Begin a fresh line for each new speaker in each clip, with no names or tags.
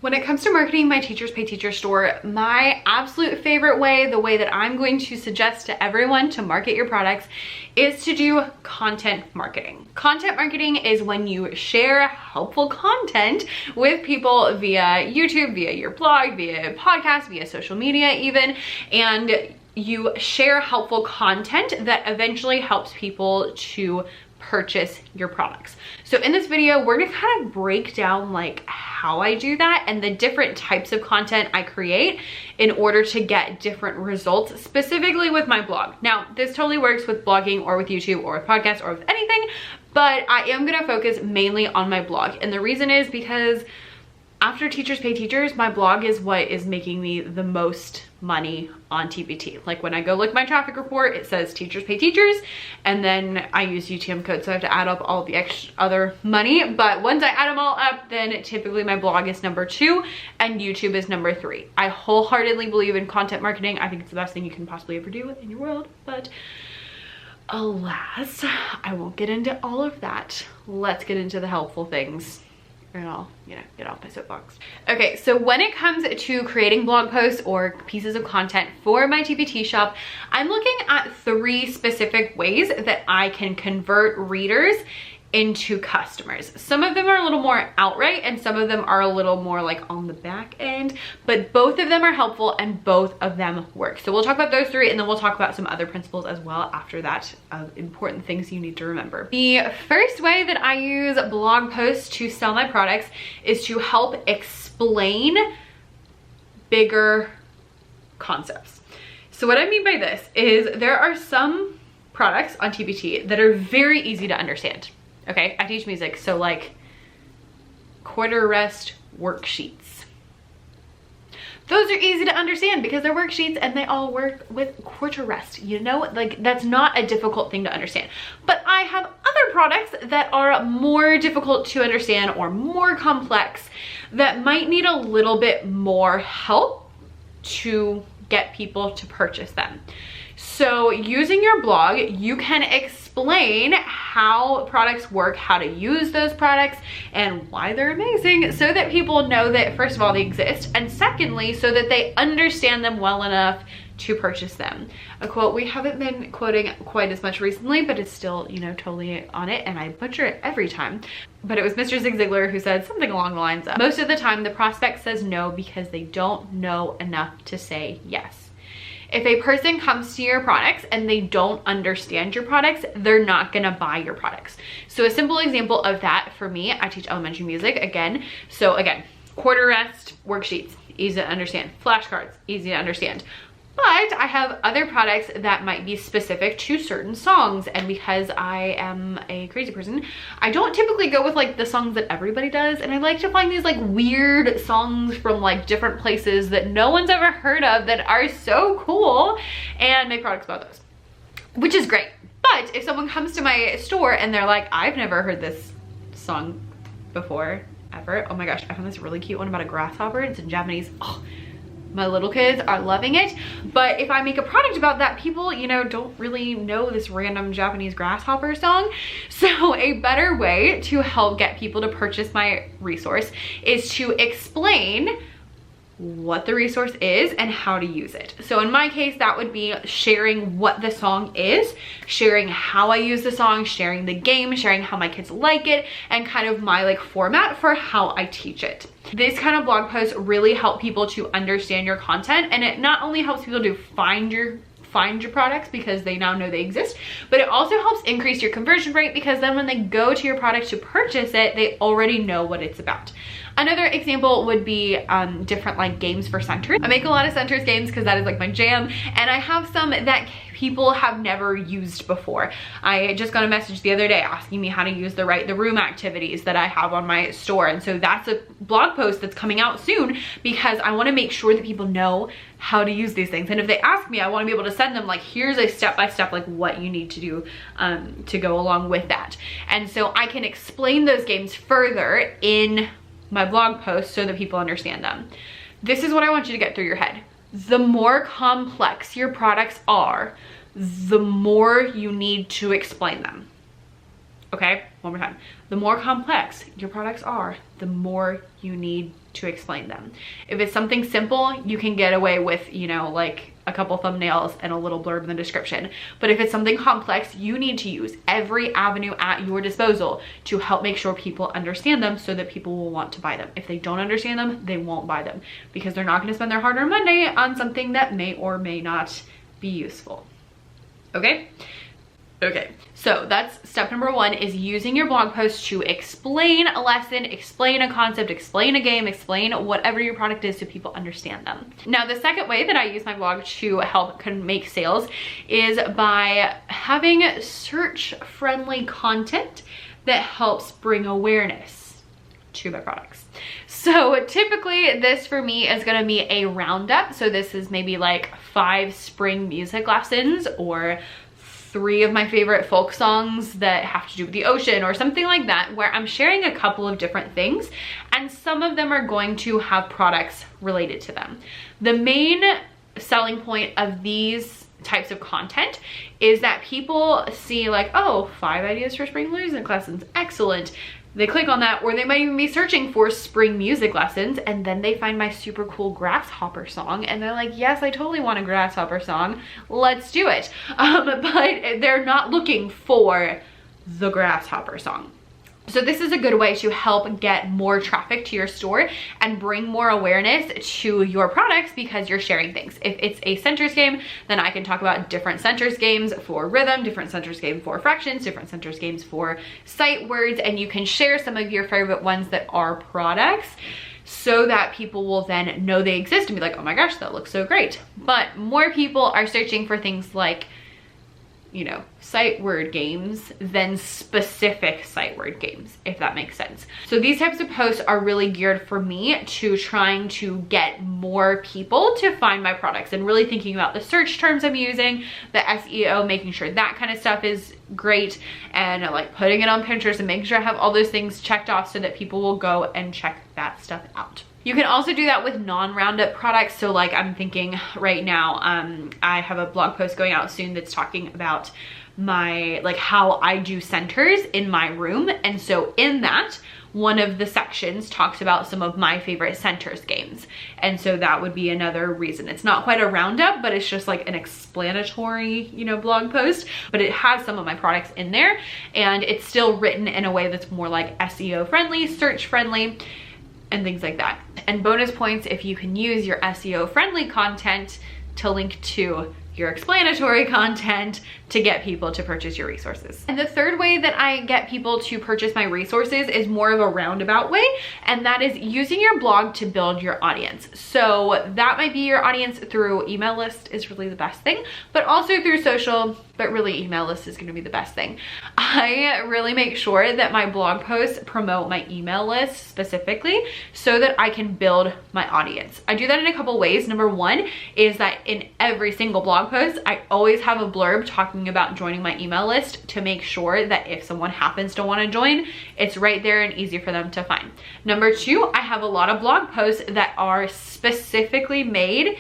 When it comes to marketing my Teachers Pay Teacher store, my absolute favorite way, the way that I'm going to suggest to everyone to market your products, is to do content marketing. Content marketing is when you share helpful content with people via YouTube, via your blog, via podcast, via social media even, and you share helpful content that eventually helps people to purchase your products. So in this video, we're gonna kind of break down like how I do that and the different types of content I create in order to get different results, specifically with my blog. Now, this totally works with blogging or with YouTube or with podcasts or with anything, but I am gonna focus mainly on my blog. And the reason is because after Teachers Pay Teachers, my blog is what is making me the most money on TPT. Like when I go look at my traffic report, it says Teachers Pay Teachers, and then I use UTM code, so I have to add up all the extra other money. But once I add them all up, then typically my blog is number 2 and YouTube is number 3. I wholeheartedly believe in content marketing. I think it's the best thing you can possibly ever do in your world, but alas, I won't get into all of that. Let's get into the helpful things. And I'll, get off my soapbox. Okay, so when it comes to creating blog posts or pieces of content for my TPT shop, I'm looking at 3 specific ways that I can convert readers into customers. Some of them are a little more outright and some of them are a little more like on the back end, but both of them are helpful and both of them work. So we'll talk about those 3 and then we'll talk about some other principles as well after that of important things you need to remember. The first way that I use blog posts to sell my products is to help explain bigger concepts. So what I mean by this is there are some products on TPT that are very easy to understand. Okay, I teach music, so like quarter rest worksheets. Those are easy to understand because they're worksheets and they all work with quarter rest, like that's not a difficult thing to understand. But I have other products that are more difficult to understand or more complex that might need a little bit more help to get people to purchase them. So using your blog, you can explain how products work, how to use those products, and why they're amazing so that people know that, first of all, they exist, and secondly, so that they understand them well enough to purchase them. A quote we haven't been quoting quite as much recently, but it's still, totally on it, and I butcher it every time. But it was Mr. Zig Ziglar who said something along the lines of, most of the time the prospect says no because they don't know enough to say yes. If a person comes to your products and they don't understand your products, they're not gonna buy your products. So a simple example of that for me, I teach elementary music again. So again, quarter rest worksheets, easy to understand. Flashcards, easy to understand. But I have other products that might be specific to certain songs, and because I am a crazy person, I don't typically go with like the songs that everybody does, and I like to find these like weird songs from like different places that no one's ever heard of that are so cool and make products about those, which is great. But if someone comes to my store and they're like, I've never heard this song before, ever. Oh my gosh, I found this really cute one about a grasshopper. It's in Japanese. Oh, my little kids are loving it. But if I make a product about that, people, don't really know this random Japanese grasshopper song. So a better way to help get people to purchase my resource is to explain what the resource is and how to use it. So in my case, that would be sharing what the song is, sharing how I use the song, sharing the game, sharing how my kids like it, and kind of my like format for how I teach it. This kind of blog posts really help people to understand your content, and it not only helps people to find your products because they now know they exist, but it also helps increase your conversion rate because then when they go to your product to purchase it, they already know what it's about. Another example would be different like games for centers. I make a lot of centers games because that is like my jam, and I have some that people have never used before. I just got a message the other day asking me how to use the room activities that I have on my store, and so that's a blog post that's coming out soon because I want to make sure that people know how to use these things. And if they ask me, I want to be able to send them like, here's a step-by-step like what you need to do to go along with that. And so I can explain those games further in my blog posts so that people understand them. This is what I want you to get through your head. The more complex your products are, the more you need to explain them. Okay, one more time. The more complex your products are, the more you need to explain them. If it's something simple, you can get away with, you know, like a couple thumbnails and a little blurb in the description. But if it's something complex, you need to use every avenue at your disposal to help make sure people understand them so that people will want to buy them. If they don't understand them, they won't buy them because they're not going to spend their hard-earned money on something that may or may not be useful. Okay? Okay, so that's step number 1, is using your blog post to explain a lesson, explain a concept, explain a game, explain whatever your product is so people understand them. Now, the second way that I use my blog to help make sales is by having search-friendly content that helps bring awareness to my products. So typically this for me is going to be a roundup. So this is maybe like 5 spring music lessons or 3 of my favorite folk songs that have to do with the ocean or something like that, where I'm sharing a couple of different things and some of them are going to have products related to them. The main selling point of these types of content is that people see like, oh, 5 ideas for spring music lessons, excellent. They click on that, or they might even be searching for spring music lessons, and then they find my super cool grasshopper song and they're like, yes, I totally want a grasshopper song, let's do it. But they're not looking for the grasshopper song. So this is a good way to help get more traffic to your store and bring more awareness to your products because you're sharing things. If it's a centers game, then I can talk about different centers games for rhythm, different centers game for fractions, different centers games for sight words, and you can share some of your favorite ones that are products so that people will then know they exist and be like, oh my gosh, that looks so great. But more people are searching for things like, you know, sight word games than specific sight word games, if that makes sense. So these types of posts are really geared for me to trying to get more people to find my products and really thinking about the search terms I'm using, the SEO, making sure that kind of stuff is great, and like putting it on Pinterest and making sure I have all those things checked off so that people will go and check that stuff out. You can also do that with non-roundup products. So like I'm thinking right now, I have a blog post going out soon that's talking about my, like how I do centers in my room. And so in that, one of the sections talks about some of my favorite centers games. And so that would be another reason. It's not quite a roundup, but it's just like an explanatory, you know, blog post, but it has some of my products in there and it's still written in a way that's more like SEO friendly, search friendly, and things like that. And bonus points if you can use your SEO friendly content to link to your explanatory content to get people to purchase your resources. And the third way that I get people to purchase my resources is more of a roundabout way, and that is using your blog to build your audience. So that might be your audience through email list is really the best thing, but also through social, but really email list is gonna be the best thing. I really make sure that my blog posts promote my email list specifically so that I can build my audience. I do that in a couple ways. Number one is that in every single blog post, I always have a blurb talking about joining my email list to make sure that if someone happens to want to join, it's right there and easy for them to find. Number two, I have a lot of blog posts that are specifically made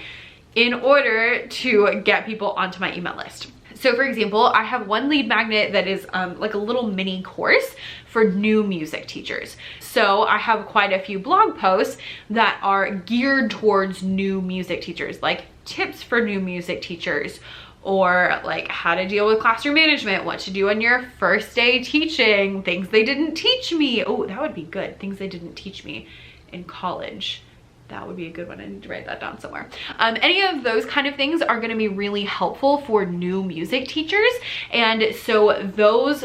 in order to get people onto my email list. So for example, I have one lead magnet that is like a little mini course for new music teachers. So I have quite a few blog posts that are geared towards new music teachers, like tips for new music teachers, or like how to deal with classroom management, what to do on your first day teaching, things they didn't teach me. Oh, that would be good. Things they didn't teach me in college. That would be a good one. I need to write that down somewhere. Any of those kind of things are going to be really helpful for new music teachers. And so those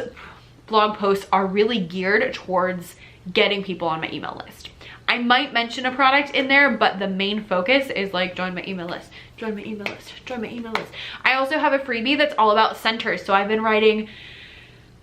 blog posts are really geared towards getting people on my email list. I might mention a product in there, but the main focus is like join my email list, join my email list, join my email list. I also have a freebie that's all about centers. So I've been writing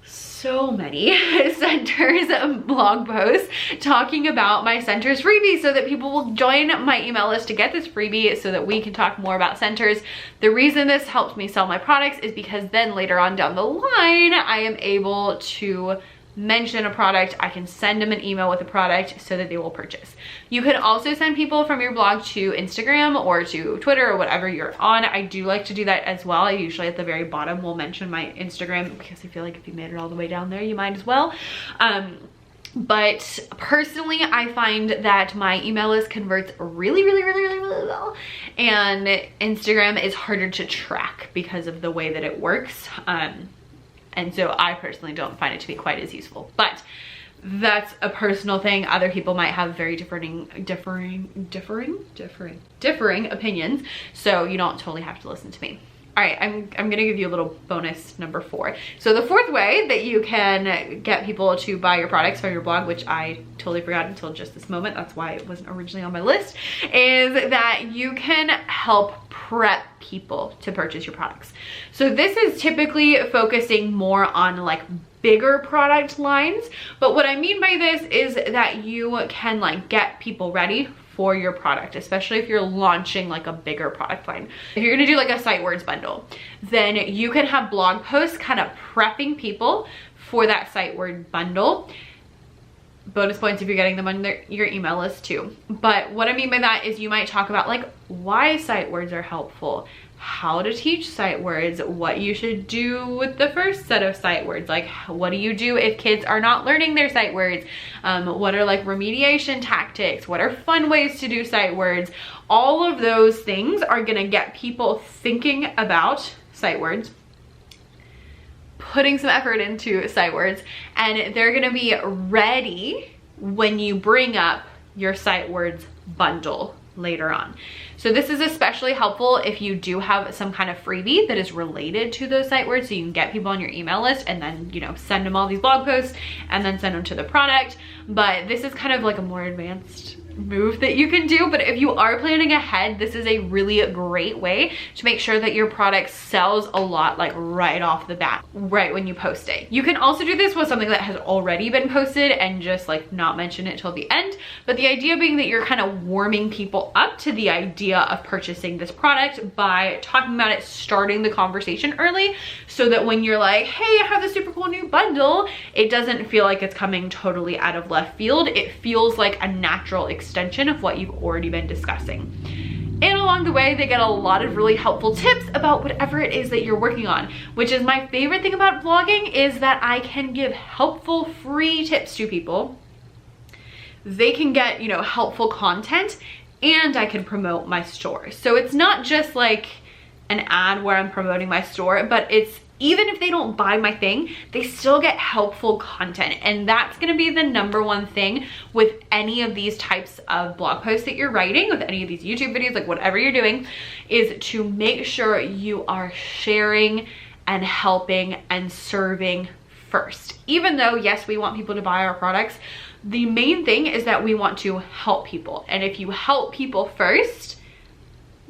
so many centers blog posts talking about my centers freebie so that people will join my email list to get this freebie so that we can talk more about centers. The reason this helps me sell my products is because then later on down the line, I am able to mention a product. I can send them an email with a product so that they will purchase. You can also send people from your blog to Instagram or to Twitter or whatever you're on. I do like to do that as well. I usually at the very bottom will mention my Instagram because I feel like if you made it all the way down there, you might as well. But personally, I find that my email list converts really well, and Instagram is harder to track because of the way that it works. And so I personally don't find it to be quite as useful, but that's a personal thing. Other people might have very differing opinions, so you don't totally have to listen to me. All right, I'm gonna give you a little bonus number 4. So the 4th way that you can get people to buy your products from your blog, which I totally forgot until just this moment, that's why it wasn't originally on my list, is that you can help prep people to purchase your products. So this is typically focusing more on like bigger product lines, but what I mean by this is that you can like get people ready for your product, especially if you're launching like a bigger product line. If you're gonna do like a sight words bundle, then you can have blog posts kind of prepping people for that sight word bundle. Bonus points if you're getting them on your email list too. But what I mean by that is you might talk about like why sight words are helpful, how to teach sight words, what you should do with the first set of sight words, like what do you do if kids are not learning their sight words, what are like remediation tactics, what are fun ways to do sight words. All of those things are gonna get people thinking about sight words, putting some effort into sight words, and they're gonna be ready when you bring up your sight words bundle later on. So this is especially helpful if you do have some kind of freebie that is related to those sight words, so you can get people on your email list and then, you know, send them all these blog posts and then send them to the product. But this is kind of like a more advanced move that you can do. But if you are planning ahead, this is a really great way to make sure that your product sells a lot, like right off the bat, right when you post it. You can also do this with something that has already been posted and just like not mention it till the end. But the idea being that you're kind of warming people up to the idea of purchasing this product by talking about it, starting the conversation early, so that when you're like, hey, I have this super cool new bundle, it doesn't feel like it's coming totally out of left field. It feels like a natural extension of what you've already been discussing. And along the way, they get a lot of really helpful tips about whatever it is that you're working on, which is my favorite thing about vlogging, is that I can give helpful free tips to people. They can get, you know, helpful content, and I can promote my store. So it's not just like an ad where I'm promoting my store, but it's, even if they don't buy my thing, they still get helpful content. And that's gonna be the #1 thing with any of these types of blog posts that you're writing, with any of these YouTube videos, like whatever you're doing, is to make sure you are sharing and helping and serving first. Even though, yes, we want people to buy our products, the main thing is that we want to help people. And if you help people first,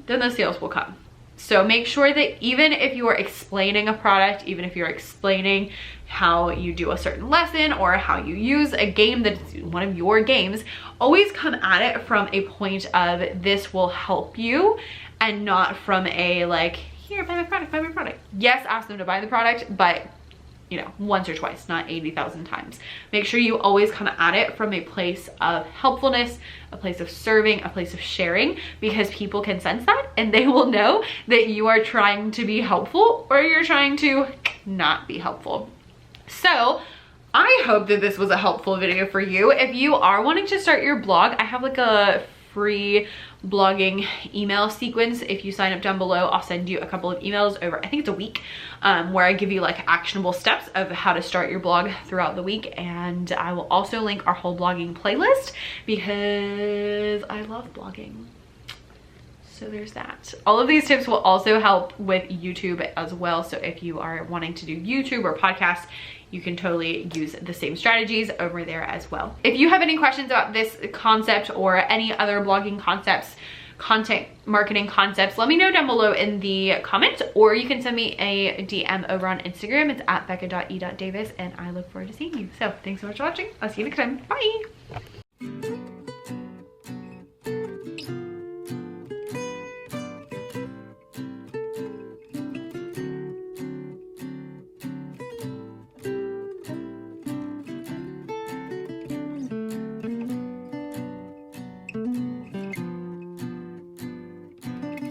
then the sales will come. So make sure that even if you are explaining a product, even if you're explaining how you do a certain lesson or how you use a game that's one of your games, always come at it from a point of this will help you, and not from a like, here, buy my product, buy my product. Yes, ask them to buy the product, but you know, once or twice, not 80,000 times. Make sure you always come at it from a place of helpfulness, a place of serving, a place of sharing, because people can sense that and they will know that you are trying to be helpful or you're trying to not be helpful. So I hope that this was a helpful video for you. If you are wanting to start your blog, I have like a free blogging email sequence. If you sign up down below, I'll send you a couple of emails over, I think it's a week, where I give you like actionable steps of how to start your blog throughout the week. And I will also link our whole blogging playlist because I love blogging. So there's that. All of these tips will also help with YouTube as well. So if you are wanting to do YouTube or podcasts, you can totally use the same strategies over there as well. If you have any questions about this concept or any other blogging concepts, content marketing concepts, let me know down below in the comments, or you can send me a DM over on Instagram. It's at becca.e.davis, and I look forward to seeing you. So thanks so much for watching. I'll see you next time. Bye.